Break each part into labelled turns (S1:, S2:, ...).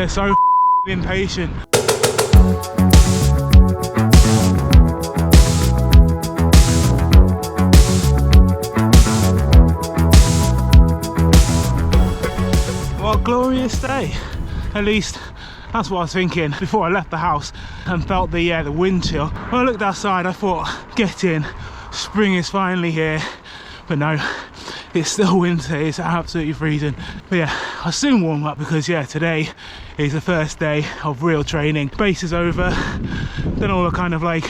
S1: They're so impatient. What a glorious day. At least that's what I was thinking before I left the house and felt the wind chill. When I looked outside, I thought, get in, spring is finally here. But no, it's still winter, it's absolutely freezing. But yeah, I'll soon warm up because yeah, today is the first day of real training. Base is over, then all the kind of like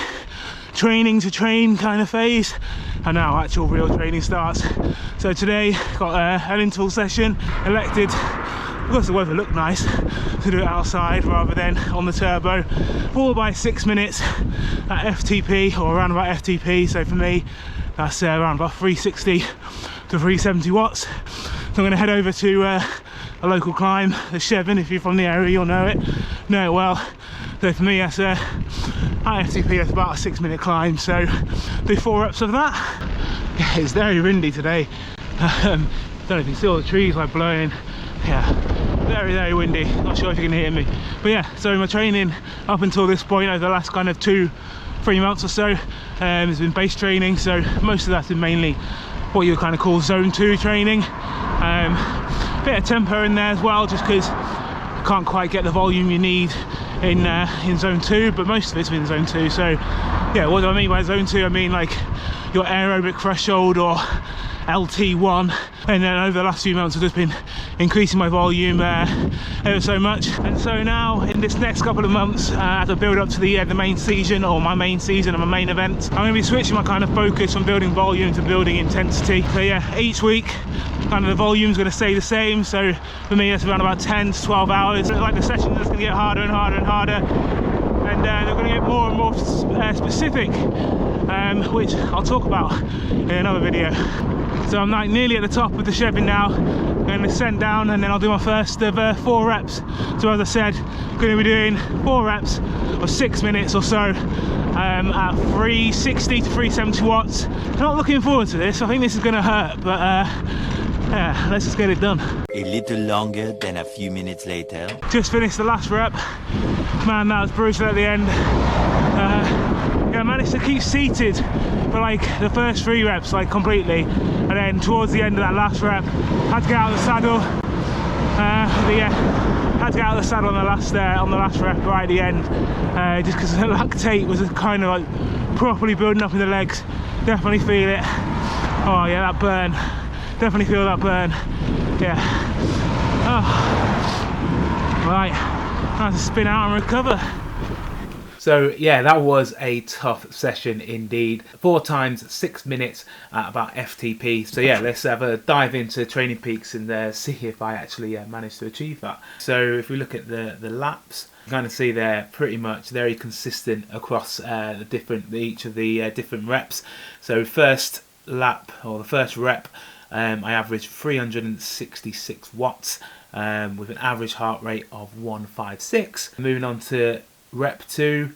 S1: training to train kind of phase, and now actual real training starts. So today, got an interval session, elected, because the weather looked nice, to do it outside rather than on the turbo. 4 by 6 minutes at FTP, or around about FTP, so for me, that's around about 360 to 370 watts. So I'm going to head over to a local climb, the Chevin. If you're from the area, you'll know it well. So for me, that's at FTP, that's about a 6-minute climb. So do 4 reps of that. Yeah, it's very windy today. Don't know if you can see all the trees like blowing. Yeah, very windy. Not sure if you can hear me, but yeah. So my training up until this point over the last kind of 2-3 months or so has been base training. So most of that's been mainly what you would kind of call zone 2 training. Bit of tempo in there as well, just because you can't quite get the volume you need in zone 2, but most of it's been zone 2. So yeah, what do I mean by zone 2? I mean like your aerobic threshold, or LT1, and then over the last few months I've just been increasing my volume ever so much. And so now in this next couple of months, as I build up to the main season, or my main season and my main event, I'm going to be switching my kind of focus from building volume to building intensity. So yeah, each week kind of the volume's going to stay the same. So for me that's around about 10 to 12 hours. So like the sessions are going to get harder and harder and harder, and they're going to get more and more specific, which I'll talk about in another video. So I'm like nearly at the top of the Chevin now. I'm going to ascend down and then I'll do my first of 4 reps. So as I said, I'm going to be doing 4 reps of 6 minutes or so at 360 to 370 watts. I'm not looking forward to this. I think this is going to hurt, but yeah, let's just get it done.
S2: A little longer than a few minutes later.
S1: Just finished the last rep. Man, that was brutal at the end. Yeah, I managed to keep seated for like the first 3 reps, like completely, and then towards the end of that last rep, had to get out of the saddle. Had to get out of the saddle on the last rep right at the end, just because the lactate was kind of like properly building up in the legs. Definitely feel it. Oh yeah, that burn. Definitely feel that burn. Yeah. Oh. Right. Time to spin out and recover. So yeah, that was a tough session indeed. 4 times 6 minutes at about FTP. So yeah, let's have a dive into Training Peaks and see if I actually managed to achieve that. So if we look at the laps, you kind of see they're pretty much very consistent across each of the different reps. So first lap, or the first rep, I averaged 366 watts with an average heart rate of 156. Moving on to rep 2,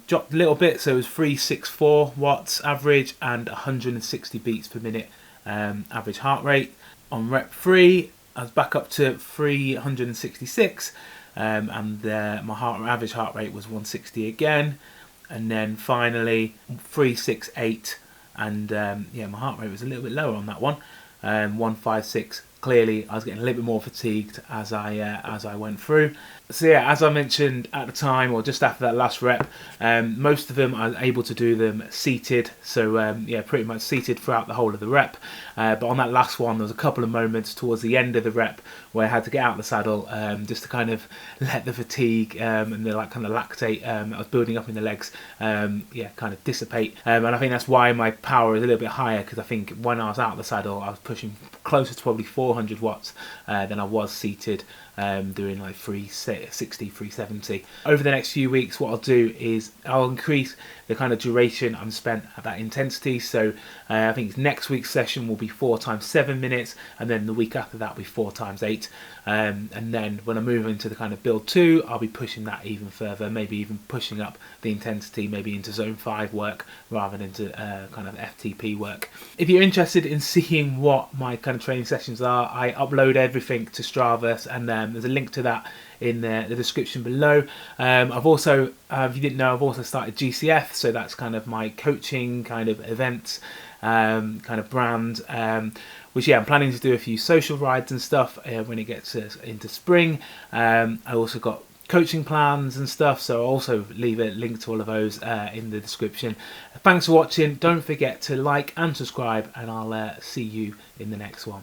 S1: dropped a little bit, so it was 364 watts average and 160 beats per minute average heart rate. On rep 3, I was back up to 366, and my average heart rate was 160 again. And then finally 368, and yeah, my heart rate was a little bit lower on that one, 156. Clearly, I was getting a little bit more fatigued as I went through. So yeah, as I mentioned at the time, or just after that last rep, most of them I was able to do them seated. So yeah, pretty much seated throughout the whole of the rep. But on that last one, there was a couple of moments towards the end of the rep where I had to get out of the saddle just to kind of let the fatigue and the kind of lactate that was building up in the legs, yeah, kind of dissipate. And I think that's why my power is a little bit higher, because I think when I was out of the saddle, I was pushing closer to probably 400 watts than I was seated, doing like 360, 370. Over the next few weeks, what I'll do is I'll increase the kind of duration I'm spent at that intensity. So I think next week's session will be 4 times 7 minutes, and then the week after that will be 4 times 8. And then when I move into the kind of build 2, I'll be pushing that even further, maybe even pushing up the intensity, maybe into zone 5 work rather than into kind of FTP work. If you're interested in seeing what my kind of training sessions are, I upload everything to Strava, and There's a link to that in the description below. I've also, if you didn't know, I've also started GCF, so that's kind of my coaching kind of events kind of brand, which I'm planning to do a few social rides and stuff when it gets into spring. I also got coaching plans and stuff, so I'll also leave a link to all of those in the description. Thanks for watching. Don't forget to like and subscribe, and I'll see you in the next one.